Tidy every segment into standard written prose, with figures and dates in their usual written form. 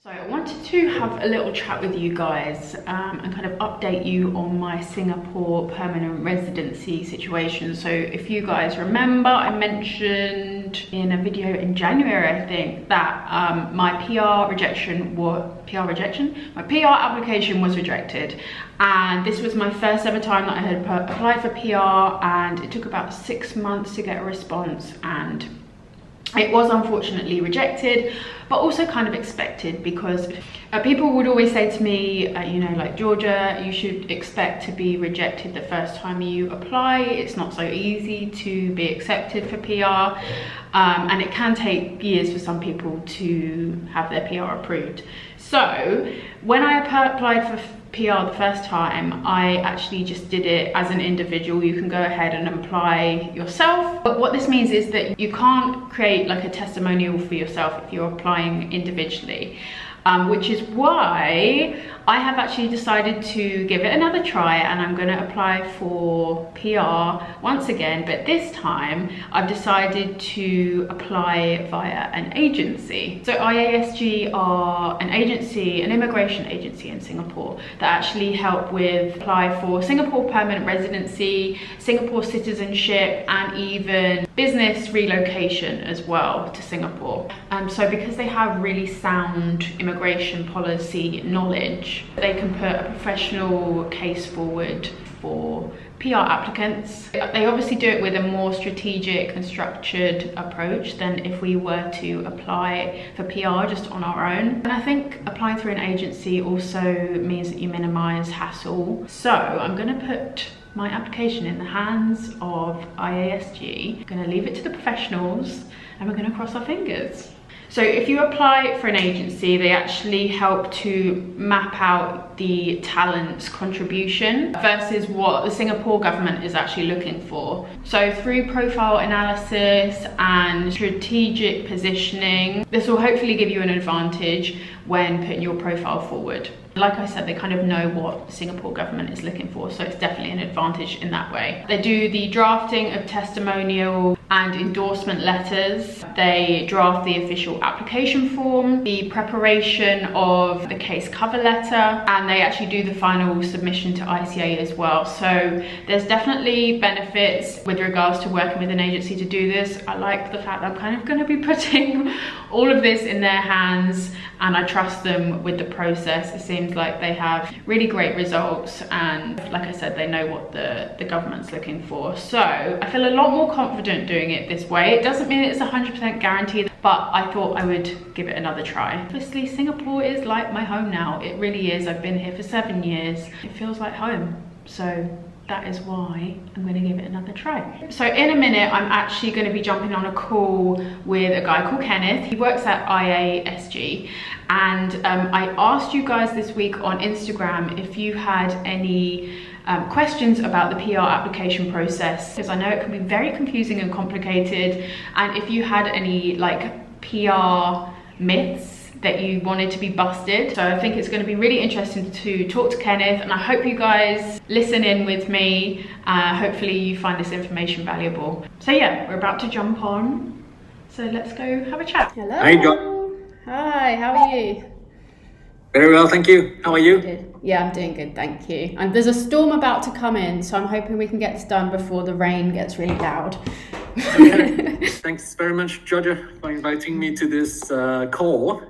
So I wanted to have a little chat with you guys and kind of update you on my Singapore permanent residency situation. So if you guys remember, I mentioned in a video in January, I think, that my PR application was rejected. And this was my first ever time that I had applied for PR, and it took about 6 months to get a response, and it was unfortunately rejected, but also kind of expected, because people would always say to me, you know, like, Georgia, you should expect to be rejected the first time you apply. It's not so easy to be accepted for PR, and it can take years for some people to have their PR approved. So when I applied for PR the first time, I actually just did it as an individual. You can go ahead and apply yourself, but what this means is that you can't create like a testimonial for yourself if you're applying individually, which is why I have actually decided to give it another try, and I'm going to apply for PR once again, but this time I've decided to apply via an agency. So IASG are an agency, an immigration agency in Singapore that actually help with apply for Singapore permanent residency, Singapore citizenship, and even business relocation as well to Singapore. So because they have really sound immigration policy knowledge, they can put a professional case forward for PR applicants. They obviously do it with a more strategic and structured approach than if we were to apply for PR just on our own. And I think applying through an agency also means that you minimize hassle. So I'm going to put my application in the hands of IASG. I'm going to leave it to the professionals, and we're going to cross our fingers. So if you apply for an agency, they actually help to map out the talent's contribution versus what the Singapore government is actually looking for. So through profile analysis and strategic positioning, this will hopefully give you an advantage when putting your profile forward. Like I said, they kind of know what the Singapore government is looking for, so it's definitely an advantage in that way. They do the drafting of testimonial and endorsement letters. They draft the official application form, the preparation of the case cover letter, and they actually do the final submission to ICA as well. So there's definitely benefits with regards to working with an agency to do this. I like the fact that I'm kind of going to be putting all of this in their hands, and I trust them with the process. It seems like they have really great results, and like I said, they know what the government's looking for. So I feel a lot more confident doing it this way. It doesn't mean it's 100% guaranteed, but I thought I would give it another try. Obviously, Singapore is like my home now. It really is. I've been here for 7 years. It feels like home. So that is why I'm going to give it another try. So in a minute, I'm actually going to be jumping on a call with a guy called Kenneth. He works at IASG, and I asked you guys this week on Instagram if you had any questions about the PR application process, because I know it can be very confusing and complicated, and if you had any like PR myths that you wanted to be busted. So I think it's going to be really interesting to talk to Kenneth, and I hope you guys listen in with me. Hopefully you find this information valuable. So yeah, we're about to jump on, so let's go have a chat. Hello. Hi, John. Hi, how are you? Very well, thank you. How are you? Good. Yeah, I'm doing good, thank you. And there's a storm about to come in, so I'm hoping we can get this done before the rain gets really loud. Okay. Thanks very much, Georgia, for inviting me to this call.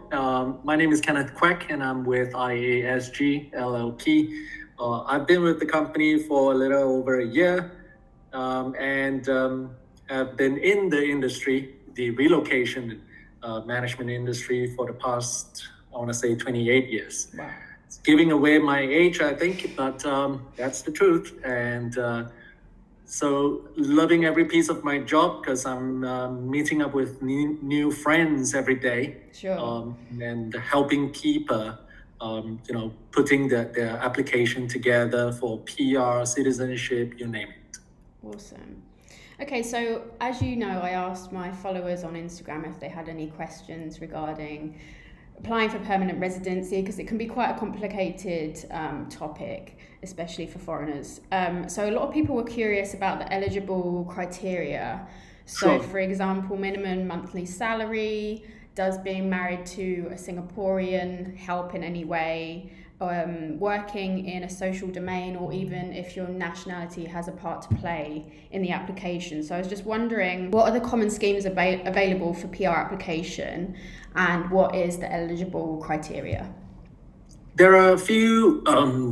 My name is Kenneth Quack, and I'm with IASG LLP. I've been with the company for a little over a year, and have been in the industry, the relocation management industry, for the past, I want to say, 28 years. Wow. It's giving away my age, I think, but that's the truth. And so loving every piece of my job, because I'm meeting up with new friends every day. Sure. And helping people, putting their application together for PR, citizenship, you name it. Awesome. Okay, so as you know, I asked my followers on Instagram if they had any questions regarding applying for permanent residency, because it can be quite a complicated topic, especially for foreigners. So a lot of people were curious about the eligible criteria. So, sure. For example, minimum monthly salary, does being married to a Singaporean help in any way? Working in a social domain, or even if your nationality has a part to play in the application. So I was just wondering, what are the common schemes available for PR application, and what is the eligible criteria? There are a few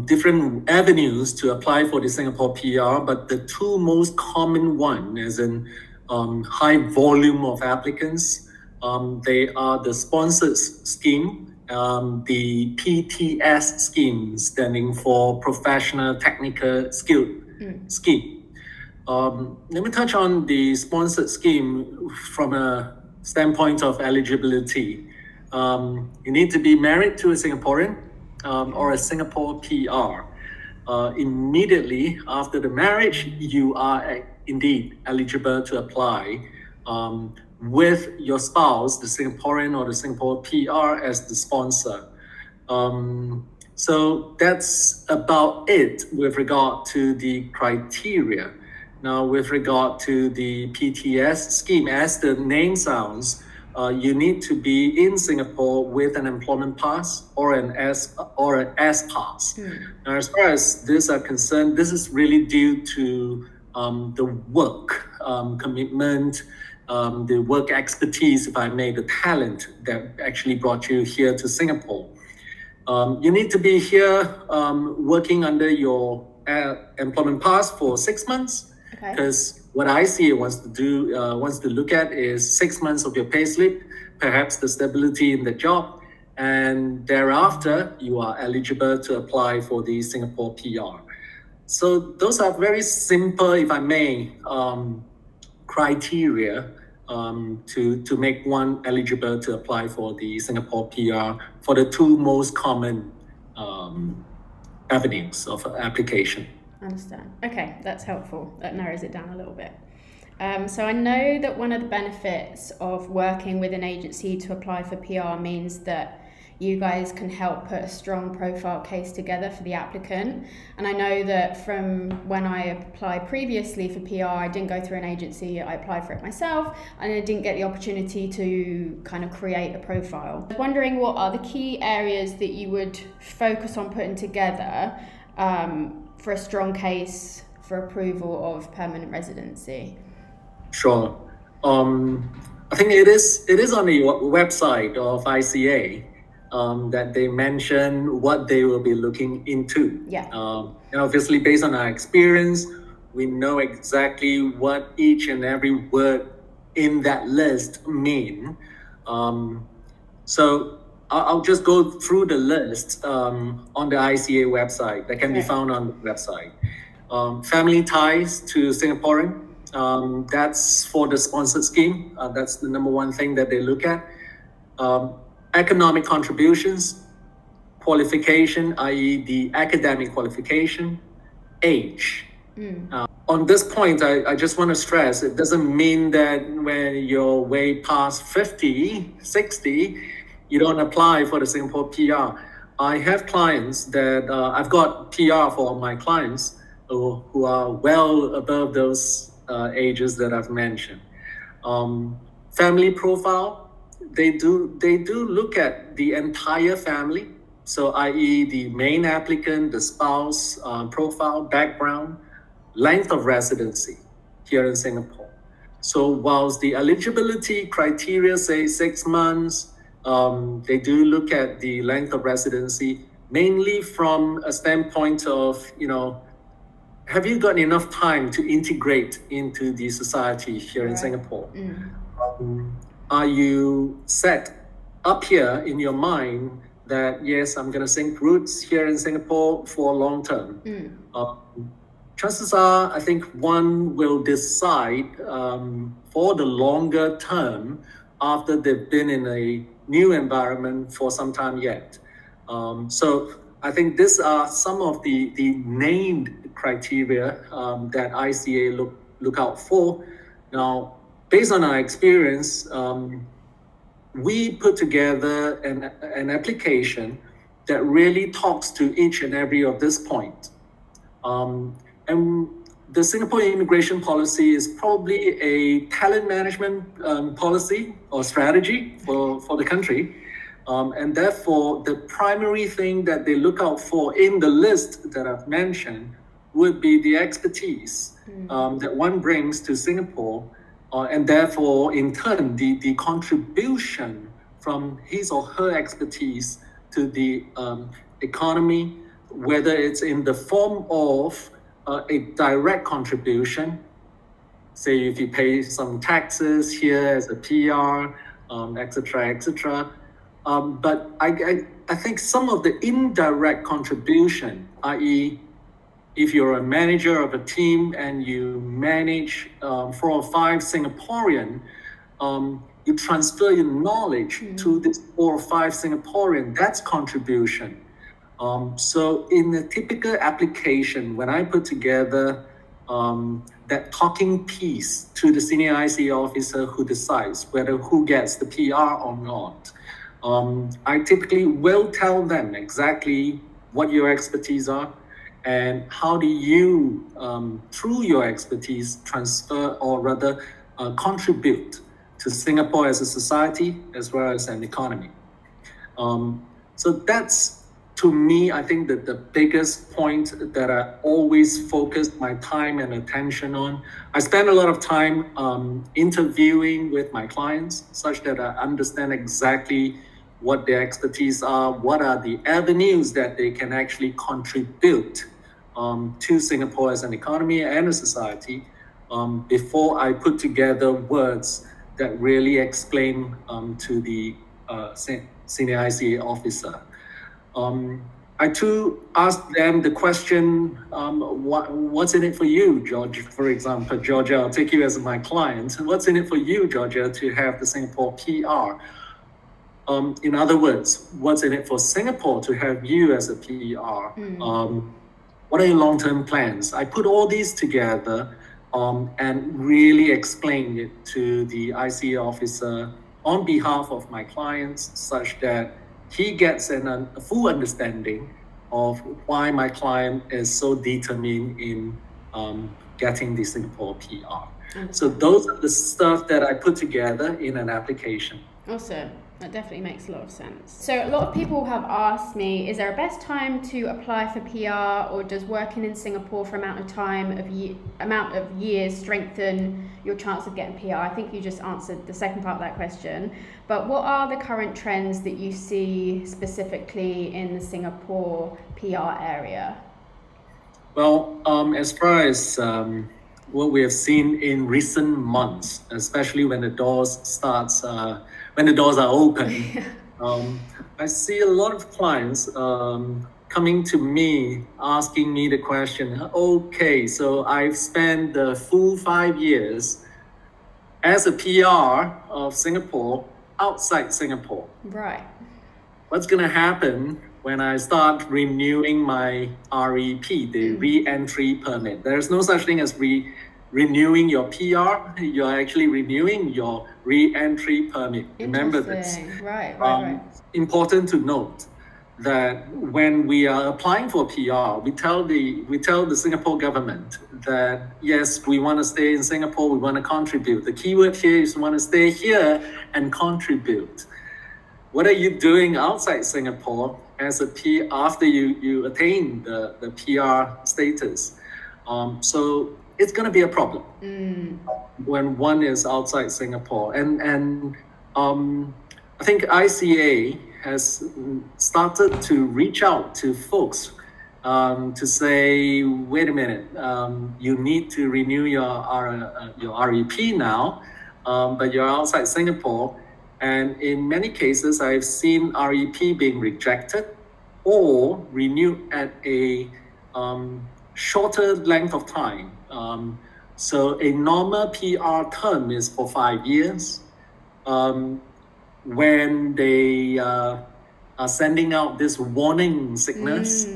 different avenues to apply for the Singapore PR, but the two most common one is in high volume of applicants. They are the sponsored scheme, the PTS scheme, standing for Professional Technical Skill Scheme. Let me touch on the sponsored scheme from a standpoint of eligibility. You need to be married to a Singaporean or a Singapore PR. Immediately after the marriage, you are indeed eligible to apply with your spouse, the Singaporean or the Singapore PR, as the sponsor. So that's about it with regard to the criteria. Now, with regard to the PTS scheme, as the name sounds, you need to be in Singapore with an employment pass or an S pass. Now, as far as this are concerned, this is really due to the work commitment, the work expertise, if I may, the talent that actually brought you here to Singapore. You need to be here working under your employment pass for 6 months, because what I see it wants to look at is 6 months of your payslip, perhaps the stability in the job, and thereafter you are eligible to apply for the Singapore PR. So those are very simple, if I may, criteria to make one eligible to apply for the Singapore PR for the two most common avenues of application. Understand. Okay, that's helpful. That narrows it down a little bit. So I know that one of the benefits of working with an agency to apply for PR means that you guys can help put a strong profile case together for the applicant. And I know that from when I applied previously for PR, I didn't go through an agency, I applied for it myself, and I didn't get the opportunity to kind of create a profile. I was wondering, what are the key areas that you would focus on putting together for a strong case for approval of permanent residency? Sure. I think it is on the website of ICA that they mention what they will be looking into. Yeah. And obviously, based on our experience, we know exactly what each and every word in that list mean. So I'll just go through the list on the ICA website that can be found on the website. Family ties to Singaporean, that's for the sponsored scheme. That's the number one thing that they look at. Economic contributions, qualification, i.e. the academic qualification, age. On this point, I just want to stress, it doesn't mean that when you're way past 50, 60, you don't apply for the Singapore PR. I have clients that, I've got PR for my clients who are well above those ages that I've mentioned. Family profile, they do look at the entire family. So i.e. the main applicant, the spouse, profile, background, length of residency here in Singapore. So whilst the eligibility criteria say 6 months, they do look at the length of residency, mainly from a standpoint of, have you got enough time to integrate into the society here in Singapore? Are you set up here in your mind that, yes, I'm going to sink roots here in Singapore for long term? Chances are, I think one will decide for the longer term after they've been in a new environment for some time yet. So I think these are some of the named criteria that ICA look out for. Now, based on our experience, we put together an application that really talks to each and every of this point. And the Singapore immigration policy is probably a talent management policy or strategy for the country. And therefore, the primary thing that they look out for in the list that I've mentioned would be the expertise that one brings to Singapore, and therefore, in turn, the contribution from his or her expertise to the economy, whether it's in the form of a direct contribution, say if you pay some taxes here as a PR, etc., etc. But I think some of the indirect contribution, i.e., if you're a manager of a team and you manage 4 or 5 Singaporean, you transfer your knowledge to this 4 or 5 Singaporean, that's contribution. So in a typical application, when I put together that talking piece to the senior IC officer who decides who gets the PR or not, I typically will tell them exactly what your expertise are and how do you, through your expertise, transfer or rather contribute to Singapore as a society as well as an economy. So that's, to me, I think that the biggest point that I always focus my time and attention on. I spend a lot of time interviewing with my clients such that I understand exactly what their expertise are, what are the avenues that they can actually contribute to Singapore as an economy and a society before I put together words that really explain to the senior ICA officer. I too ask them the question, what's in it for you, George? For example, Georgia, I'll take you as my client. What's in it for you, Georgia, to have the Singapore PR? In other words, what's in it for Singapore to have you as a PR? What are your long-term plans? I put all these together and really explain it to the ICA officer on behalf of my clients such that he gets a full understanding of why my client is so determined in getting the Singapore PR. So those are the stuff that I put together in an application. Awesome. That definitely makes a lot of sense. So a lot of people have asked me, is there a best time to apply for PR, or does working in Singapore for amount of years strengthen your chance of getting PR? I think you just answered the second part of that question. But what are the current trends that you see specifically in the Singapore PR area? Well, as far as what we have seen in recent months, especially when the doors are open, I see a lot of clients coming to me asking me the question, okay, so I've spent the full 5 years as a PR of Singapore outside Singapore. Right. What's going to happen when I start renewing my REP, the re-entry permit? There's no such thing as renewing your PR. You're actually renewing your re-entry permit. Remember this. Right. Important to note that when we are applying for PR, we tell the Singapore government that yes, we want to stay in Singapore, we want to contribute. The keyword here is we want to stay here and contribute. What are you doing outside Singapore as a PR after you attain the PR status? So it's going to be a problem when one is outside Singapore. And I think ICA has started to reach out to folks to say, wait a minute, you need to renew your REP now, but you're outside Singapore. And in many cases, I've seen REP being rejected or renewed at a shorter length of time. So a normal PR term is for 5 years. When they are sending out this warning signals,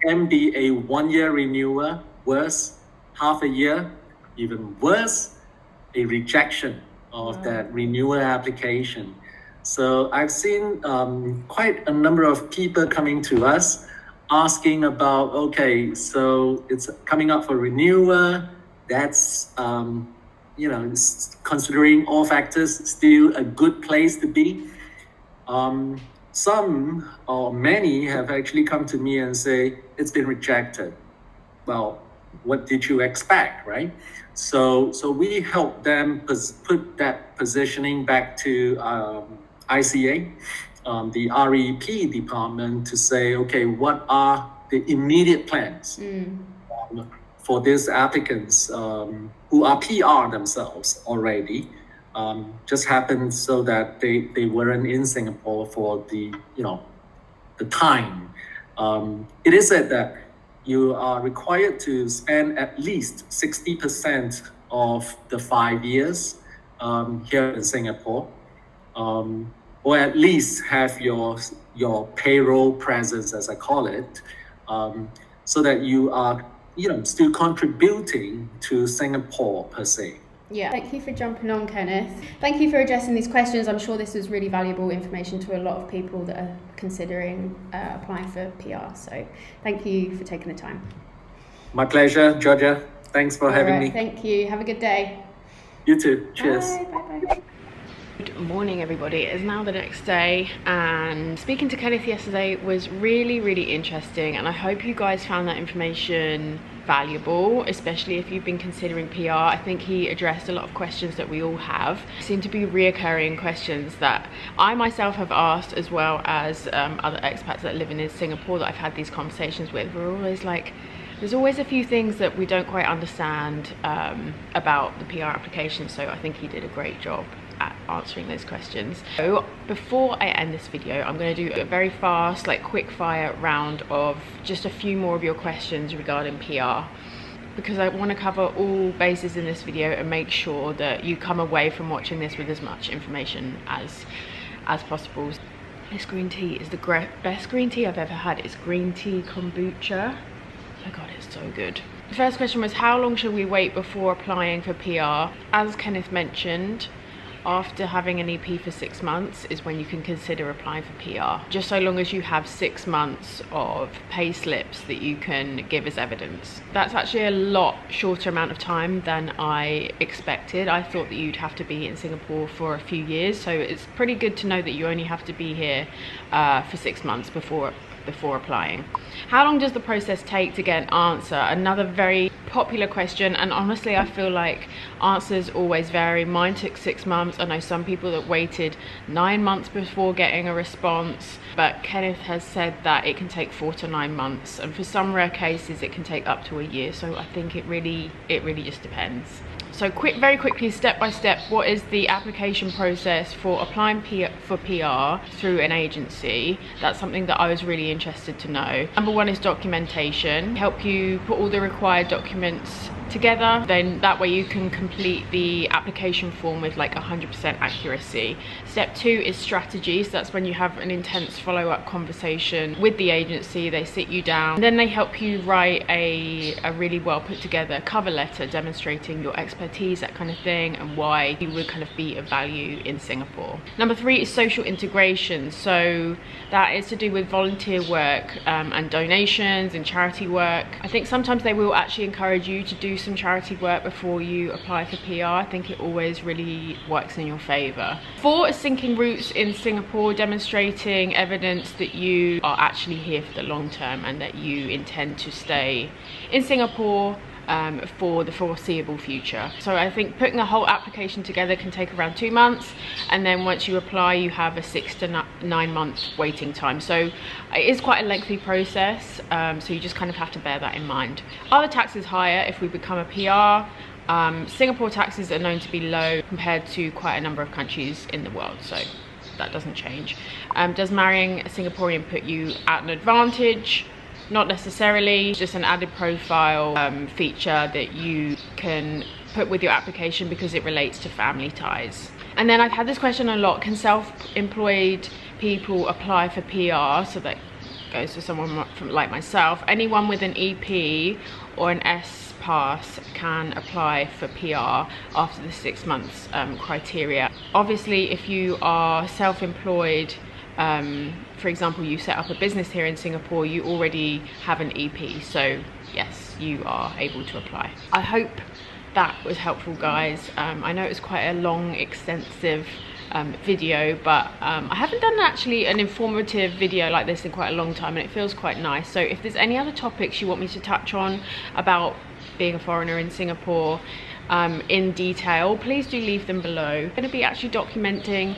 can be a 1 year renewal, worse, half a year, even worse, a rejection of that renewal application. So I've seen quite a number of people coming to us asking about, okay, so it's coming up for renewal. That's, you know, considering all factors, still a good place to be. Some or many have actually come to me and say, it's been rejected. Well, what did you expect, right? So we help them put that positioning back to ICA, the REP department, to say, okay, what are the immediate plans for these applicants who are PR themselves already? Just happened so that they weren't in Singapore for the, you know, the time. It is said that you are required to spend at least 60% of the 5 years here in Singapore, or at least have your payroll presence, as I call it, so that you are, you know, still contributing to Singapore per se. Yeah, thank you for jumping on, Kenneth. Thank you for addressing these questions. I'm sure this is really valuable information to a lot of people that are considering applying for PR. So thank you for taking the time. My pleasure, Georgia. Thanks for having me. Thank you. Have a good day. You too. Cheers. Bye. Good morning, everybody. It is now the next day, and speaking to Kenneth yesterday was really interesting, and I hope you guys found that information valuable, especially if you've been considering PR. I think he addressed a lot of questions that we all have. Seem to be reoccurring questions that I myself have asked, as well as other expats that live in Singapore that I've had these conversations with. We're always like, there's always a few things that we don't quite understand about the PR application, so I think he did a great job at answering those questions. So before I end this video, I'm going to do a very fast, like quick fire round of just a few more of your questions regarding PR, because I want to cover all bases in this video and make sure that you come away from watching this with as much information as possible. This green tea is the best green tea I've ever had. It's green tea kombucha. Oh my god, it's so good. The first question was, how long should we wait before applying for PR? As Kenneth mentioned, after having an EP for 6 months is when you can consider applying for PR, just so long as you have 6 months of pay slips that you can give as evidence. That's actually a lot shorter amount of time than I expected. I thought that you'd have to be in Singapore for a few years, so it's pretty good to know that you only have to be here for 6 months before applying. How long does the process take to get an answer? Another very popular question, and honestly I feel like answers always vary. Mine took 6 months. I know some people that waited 9 months before getting a response, but Kenneth has said that it can take 4 to 9 months, and for some rare cases it can take up to a year, so I think it really just depends. So very quickly, step by step, what is the application process for applying for PR through an agency? That's something that I was really interested to know. Number one is documentation. Help you put all the required documents together, then that way you can complete the application form with like 100% accuracy. Step two is strategy. So that's when you have an intense follow-up conversation with the agency. They sit you down and then they help you write a really well put together cover letter demonstrating your expertise, that kind of thing, and why you would kind of be of value in Singapore. Number three is social integration. So that is to do with volunteer work and donations and charity work. I think sometimes they will actually encourage you to do some charity work before you apply for PR. I think it always really works in your favour. Four is sinking roots in Singapore, demonstrating evidence that you are actually here for the long term and that you intend to stay in Singapore for the foreseeable future. So I think putting a whole application together can take around 2 months, and then once you apply you have a 6 to 9 month waiting time. So it is quite a lengthy process, so you just kind of have to bear that in mind. Are the taxes higher if we become a PR? Singapore taxes are known to be low compared to quite a number of countries in the world, so that doesn't change. Does marrying a Singaporean put you at an advantage? Not necessarily, just an added profile feature that you can put with your application because it relates to family ties. And then I've had this question a lot, can self-employed people apply for PR? So that goes to someone like myself. Anyone with an EP or an S pass can apply for PR after the 6 months criteria. Obviously if you are self-employed for example, you set up a business here in Singapore, you already have an EP, so yes, you are able to apply. I hope that was helpful, guys. I know it was quite a long, extensive video, but I haven't done actually an informative video like this in quite a long time, and it feels quite nice. So if there's any other topics you want me to touch on about being a foreigner in Singapore in detail, please do leave them below. I'm going to be actually documenting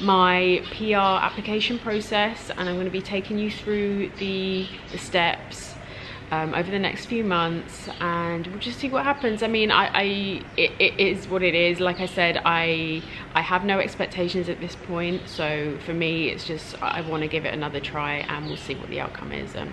my PR application process, and I'm going to be taking you through the steps over the next few months, and we'll just see what happens. I mean, it is what it is. Like I said, I have no expectations at this point, so for me it's just I want to give it another try, and we'll see what the outcome is, and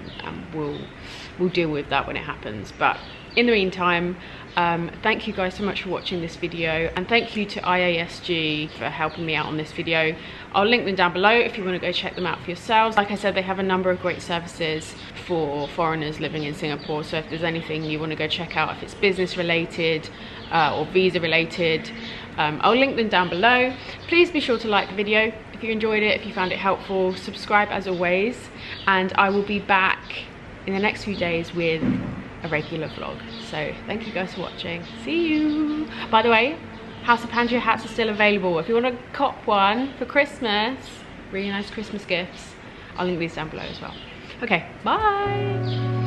we'll deal with that when it happens. But in the meantime, thank you guys so much for watching this video, and thank you to IASG for helping me out on this video. I'll link them down below if you want to go check them out for yourselves. Like I said, they have a number of great services for foreigners living in Singapore, so if there's anything you want to go check out, if it's business related or visa related, I'll link them down below. Please be sure to like the video if you enjoyed it, if you found it helpful. Subscribe as always, and I will be back in the next few days with a regular vlog. So thank you guys for watching. See you. By the way, House of Pangea hats are still available. If you want to cop one for Christmas, really nice Christmas gifts, I'll link these down below as well. Okay, bye.